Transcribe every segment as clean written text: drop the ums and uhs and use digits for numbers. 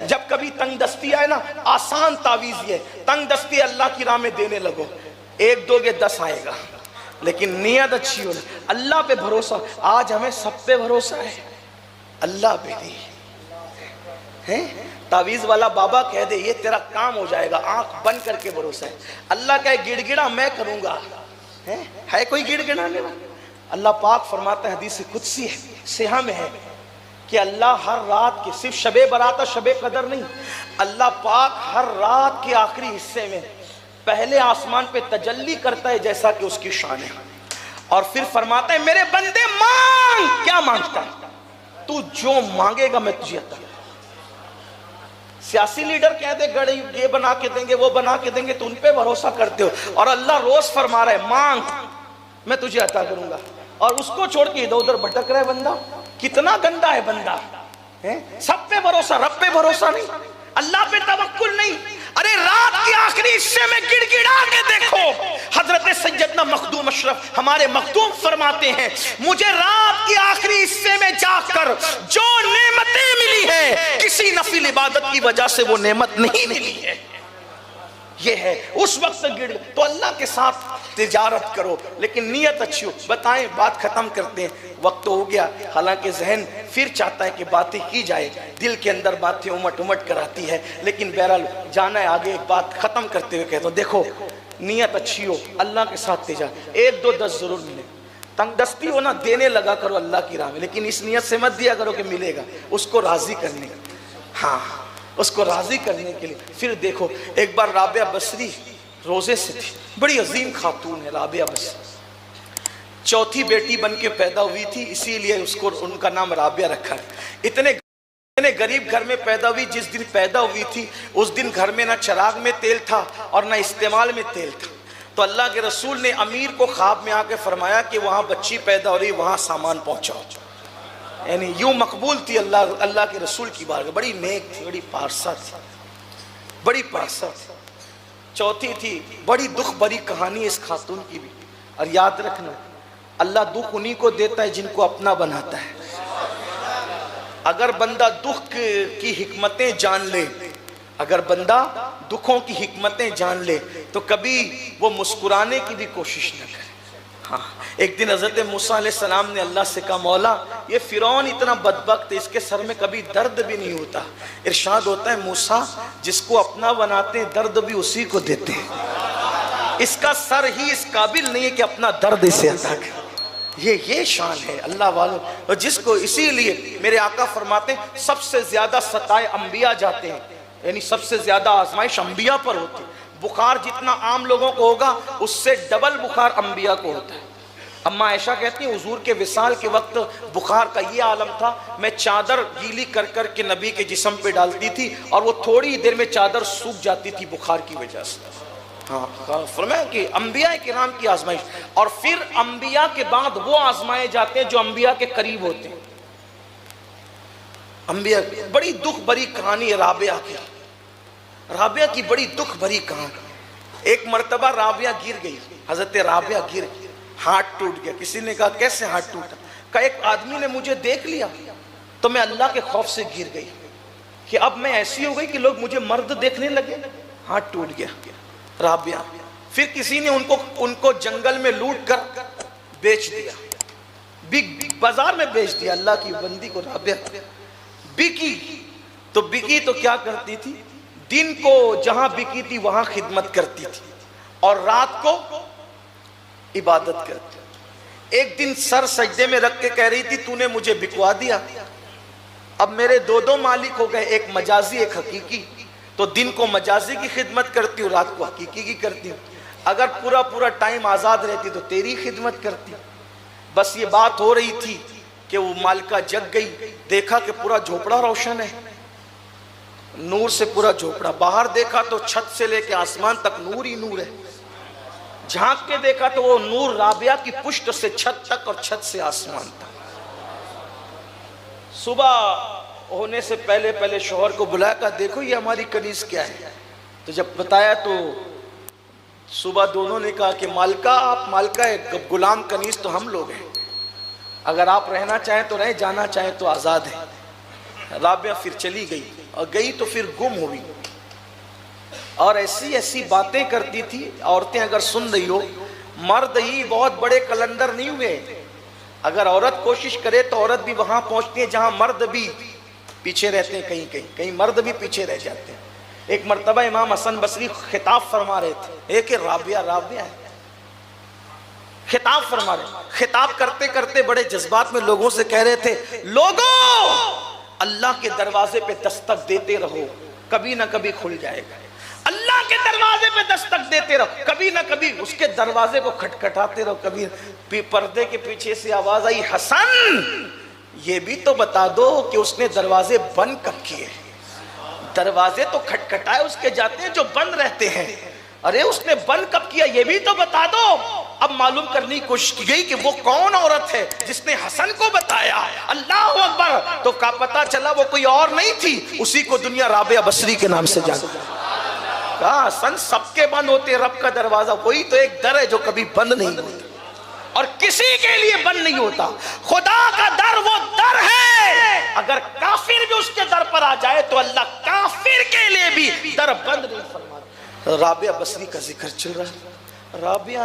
जब कभी तंग दस्ती आए ना, आसान तावीज ये, तंग दस्ती अल्लाह की राह में देने लगो, 1 दोगे 10 आएगा, लेकिन नियत अच्छी हो, अल्लाह पे भरोसा। आज हमें सब पे भरोसा है, अल्लाह पे नहीं है। तावीज वाला बाबा कह दे ये तेरा काम हो जाएगा, आंख बंद करके भरोसा है। अल्लाह कहे गिड़गिड़ा मैं करूंगा, है कोई गिड़गिड़ाने वाला? अल्लाह पाक फरमाता है, हदीस कुदसी है, सिहा में है कि अल्लाह हर रात के, सिर्फ शबे बरात शबे कदर नहीं, अल्लाह पाक हर रात के आखिरी हिस्से में पहले आसमान पे तजल्ली करता है जैसा कि उसकी शान है, और फिर फरमाता है मेरे बंदे मांग, क्या मांगता है तू, जो मांगेगा मैं तुझे अता। सियासी लीडर कह दे गड़े ये बना के देंगे वो बना के देंगे, तो उन पे भरोसा करते हो, और अल्लाह रोज फरमा रहा है मांग मैं तुझे अता करूंगा, और उसको छोड़ के इधर उधर भटक रहा है बंदा। कितना गंदा है बंदा, है सब पे भरोसा, रब पे भरोसा नहीं, अल्लाह पे तवक्कुल नहीं। अरे रात के आखिरी हिस्से में गिड़गिड़ा के देखो, हजरत सैयदना मखदूम अशरफ हमारे मखदूम फरमाते हैं, मुझे रात के आखिरी हिस्से में जाकर जो नेमतें मिली है, किसी नफिल इबादत की वजह से वो नेमत नहीं मिली है। ये है उस वक्त गिड़, तो अल्लाह के साथ तिजारत करो, लेकिन नीयत अच्छी हो। बताएं, बात खत्म करते हैं, वक्त तो हो गया, हालांकि जहन फिर चाहता है कि बातें की जाए, दिल के अंदर बातें उमट उमट कर आती है, लेकिन बहरहाल जाना है आगे। एक बात खत्म करते हुए कहता हूँ, देखो नीयत अच्छी हो, अल्लाह के साथ तिजारत, 1 2 10 जरूर मिले। तंगदस्ती हो ना, देने लगा करो अल्लाह की राह में, लेकिन इस नीयत से मत दिया करो कि मिलेगा, उसको राजी करने, हाँ उसको राजी करने के लिए। फिर देखो, एक बार राबिया बसरी रोजे से थी, बड़ी अजीम खातून है राबिया बसरी, चौथी बेटी बन के पैदा हुई थी, इसीलिए उसको उनका नाम राबिया रखा है। इतने गरीब घर में पैदा हुई, जिस दिन पैदा हुई थी उस दिन घर में ना चिराग में तेल था और ना इस्तेमाल में तेल था, तो अल्लाह के रसूल ने अमीर को ख्वाब में आके फरमाया कि वहाँ बच्ची पैदा हो रही, वहाँ सामान पहुँचाओ। यानी यूं मकबूल थी अल्लाह के रसूल की बारगाह, बड़ी नेक थी, बड़ी पारसा थी, बड़ी पारसा थी, चौथी थी। बड़ी दुख भरी कहानी इस खातून की भी, और याद रखना अल्लाह दुख उन्हीं को देता है जिनको अपना बनाता है। अगर बंदा दुख की हिकमतें जान ले, अगर बंदा दुखों की हिकमतें जान ले, तो कभी वो मुस्कुराने की भी कोशिश न करे। हाँ, एक दिन हज़रत मूसा अलैहिस्सलाम ने अल्लाह से कहा, मौला ये फ़िरौन इतना बदबख्त है, इसके सर में कभी दर्द भी नहीं होता। इरशाद होता है, मूसा जिसको अपना बनाते हैं दर्द भी उसी को देते हैं, इसका सर ही इस काबिल नहीं है कि अपना दर्द इसे अता करे। ये शान है अल्लाह वालों, और जिसको, इसीलिए मेरे आका फरमाते हैं सबसे ज़्यादा सताए अम्बिया जाते हैं, यानी सबसे ज़्यादा आजमाइश अम्बिया पर होती है। बुखार जितना आम लोगों को होगा उससे डबल बुखार अंबिया को होता है। अम्मा आयशा कहती है हुजूर के विसाल के वक्त बुखार का ये आलम था, मैं चादर गीली कर कर के नबी के जिस्म पे डालती थी और वो थोड़ी देर में चादर सूख जाती थी बुखार की वजह से। हाँ, फरमाया कि अंबिया किराम की आजमाइश, और फिर अंबिया के बाद वो आजमाए जाते हैं जो अंबिया के करीब होते हैं। अंबिया बड़ी दुख भरी कहानी है राबिया की, राबिया की बड़ी दुख भरी कहानी। एक मर्तबा राबिया गिर गई, हजरत राबिया गिर गई, हाथ टूट गया। किसी ने कहा कैसे हाथ टूटा? कहा एक आदमी ने मुझे देख लिया तो मैं अल्लाह के खौफ से गिर गई कि अब मैं ऐसी हो गई कि लोग मुझे मर्द देखने लगे, हाथ टूट गया राबिया। फिर किसी ने उनको जंगल में लूट कर बेच दिया, बिग बाजार में बेच दिया। अल्लाह की बंदी को राबिया बिकी तो क्या करती थी, दिन को जहां बिकी थी वहां खिदमत करती थी और रात को इबादत करती। एक दिन सर सजदे में रख के कह रही थी तूने मुझे बिकवा दिया, अब मेरे दो मालिक हो गए, एक मजाजी एक हकीकी। तो दिन को मजाजी की खिदमत करती हूँ, रात को हकीकी की करती हूँ। अगर पूरा टाइम आज़ाद रहती तो तेरी खिदमत करती। बस ये बात हो रही थी कि वो मालिका जग गई, देखा कि पूरा झोपड़ा रोशन है, नूर से पूरा झोपड़ा। बाहर देखा तो छत से लेके आसमान तक नूर ही नूर है। झांक के देखा तो वो नूर राबिया की पुष्ट से छत तक और छत से आसमान तक। सुबह होने से पहले शौहर को बुलाया, कहा देखो ये हमारी कनीज क्या है। तो जब बताया तो सुबह दोनों ने कहा कि मालिका आप मालिका है, गुलाम कनीज तो हम लोग हैं, अगर आप रहना चाहें तो रहे, जाना चाहें तो आज़ाद है। राबिया फिर चली गई और गई तो फिर गुम हुई। और ऐसी ऐसी बातें करती थी औरतें, अगर सुन रही हो, मर्द ही बहुत बड़े कलंदर नहीं हुए। अगर औरत कोशिश करे तो औरत भी वहां पहुंचती है जहां मर्द भी पीछे रहते हैं, कहीं कहीं कहीं मर्द भी पीछे रह जाते हैं। एक मर्तबा इमाम हसन बसरी खिताब फरमा रहे थे, एक राबिया राबिया है, खिताब फरमा रहे, खिताब करते करते बड़े जज्बात में लोगों से कह रहे थे, लोगों अल्लाह के दरवाजे पे दस्तक देते रहो, कभी ना कभी खुल जाएगा। अल्लाह के दरवाजे पे दस्तक देते रहो, कभी ना कभी उसके दरवाजे को खटखटाते रहो। कभी पर्दे के पीछे से आवाज आई, हसन ये भी तो बता दो कि उसने दरवाजे बंद कब किए। दरवाजे तो खटखटाए उसके जाते हैं जो बंद रहते हैं, अरे उसने बंद कब किया ये भी तो बता दो। अब मालूम करने की कोशिश की गई कि वो कौन औरत है जिसने हसन को बताया। अल्लाह अकबर, तो का पता चला वो कोई और नहीं थी, उसी को दुनिया राबिया बसरी के नाम से जानती। कहा हसन सबके बंद होते, रब का दरवाजा वही तो एक दर है जो कभी बंद नहीं होता और किसी के लिए बंद नहीं होता। खुदा का दर वो दर है, अगर काफिर भी उसके दर पर आ जाए तो अल्लाह काफिर के लिए भी दर बंद नहीं फरमाता। राबिया बसरी का जिक्र चल रहा है। राबिया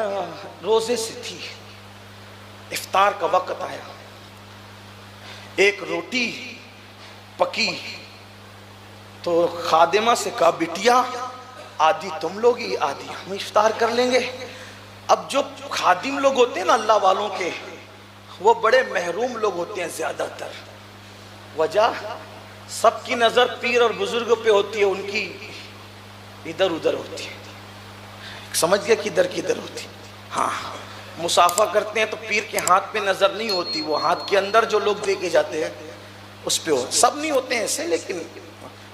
रोजे से थी, इफ्तार का वक्त आया, एक रोटी पकी तो खादिमा से कहा, बिटिया आधी तुम लोग ही आधी हम इफ्तार कर लेंगे। अब जो खादिम लोग होते हैं ना अल्लाह वालों के, वो बड़े महरूम लोग होते हैं ज्यादातर। वजह सबकी नजर पीर और बुजुर्गों पे होती है, उनकी इधर उधर होती है। समझ गया किधर किधर होती है। हाँ, मुसाफा करते हैं तो पीर के हाथ पे नजर नहीं होती, वो हाथ के अंदर जो लोग दे के जाते हैं उस पे हो। सब नहीं होते हैं ऐसे, लेकिन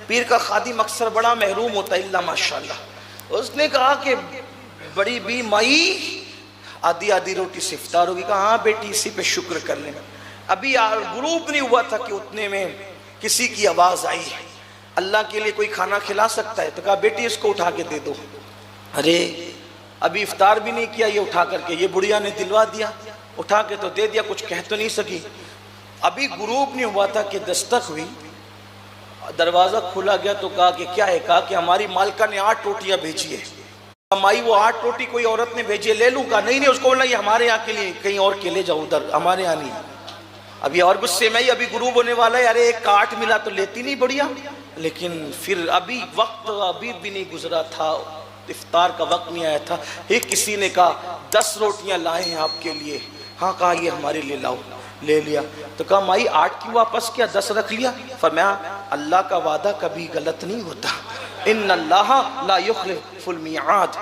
पीर का खादिम अक्सर बड़ा महरूम होता है, इल्ला माशाल्लाह। उसने कहा कि बड़ी बी माई आधी आधी रोटी से इफ्तार होगी। कहा हाँ बेटी इसी पे शुक्र कर लेना। अभी ग्रुप नहीं हुआ था कि उतने में किसी की आवाज आई, अल्लाह के लिए कोई खाना खिला सकता है? तो कहा बेटी इसको उठा के दे दो। अरे अभी इफ्तार भी नहीं किया ये उठा करके, ये बुढ़िया ने दिलवा दिया, उठा के तो दे दिया, कुछ कह तो नहीं सकी। अभी ग्रुप नहीं हुआ था कि दस्तक हुई, दरवाजा खुला गया तो कहा कि क्या है? कहा कि हमारी मालका ने 8 रोटियां भेजी है। माई वो 8 रोटी कोई औरत ने भेजी है, ले लूँ? कहा नहीं नहीं, उसको बोलना ये हमारे यहाँ के लिए, कहीं और के ले जाओ, उधर हमारे यहाँ नहीं। अभी और गुस्से में ही अभी ग्रुप होने वाला है, अरे एक काट मिला तो लेती नहीं बढ़िया। लेकिन फिर अभी वक्त अभी भी नहीं गुजरा था, इफ्तार का वक्त नहीं आया था। एक किसी ने कहा 10 रोटियां लाए हैं आपके लिए। हाँ, कहा ये हमारे लिए लाओ, ले लिया। तो कहा माई 8 क्यों वापस किया, 10 रख लिया? फरमाया अल्लाह का वादा कभी गलत नहीं होता। इन्नल्लाह ला युखलिफुल मिआद,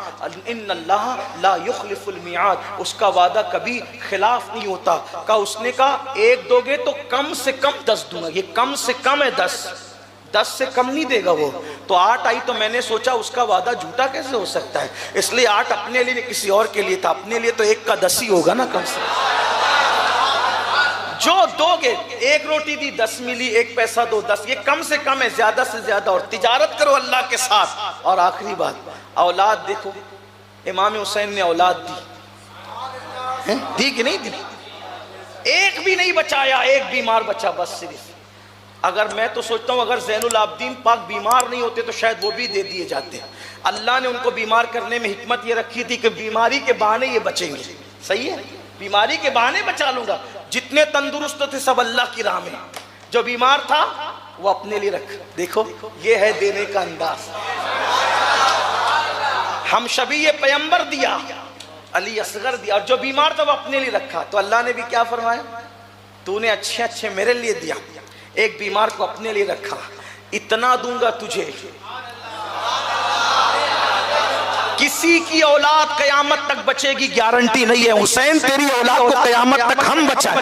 इन्नल्लाह ला युखलिफुल मिआद, उसका वादा कभी खिलाफ नहीं होता। कहा उसने कहा 1 दोगे तो कम से कम 10 दूंगा। ये कम से कम है 10 से कम नहीं देगा वो। तो 8 आई तो मैंने सोचा उसका वादा झूठा कैसे हो सकता है, इसलिए 8 अपने लिए किसी और के लिए था। अपने लिए तो 1 का 10 ही होगा ना कम से। जो दोगे, 1 रोटी दी 10 मिली, 1 पैसा दो 10, ये कम से कम है, ज्यादा से ज्यादा। और तिजारत करो अल्लाह के साथ। और आखिरी बात, औलाद देखो, इमाम हुसैन ने औलाद दी कि नहीं दी? एक भी नहीं बचाया, एक बीमार बचा बस सिर्फ। अगर मैं तो सोचता हूँ अगर ज़ैनुल आबिदीन पाक बीमार नहीं होते तो शायद वो भी दे दिए जाते। अल्लाह ने उनको बीमार करने में हिकमत ये रखी थी कि बीमारी के बहाने ये बचेंगे। सही है, बीमारी के बहाने बचा लूंगा। जितने तंदुरुस्त थे सब अल्लाह की राह में, जो बीमार था वो अपने लिए रख। देखो ये है देने का अंदाज। हम शबी ये पैगंबर दिया, अली असगर दिया, और जो बीमार था वो अपने लिए रखा। तो अल्लाह ने भी क्या फरमाया, तूने अच्छे अच्छे मेरे लिए दिया, एक बीमार को अपने लिए रखा, इतना दूंगा तुझे किसी की औलाद कयामत तक बचेगी गारंटी नहीं है। हुसैन तेरी औलाद को कयामत तक हम बचाएं।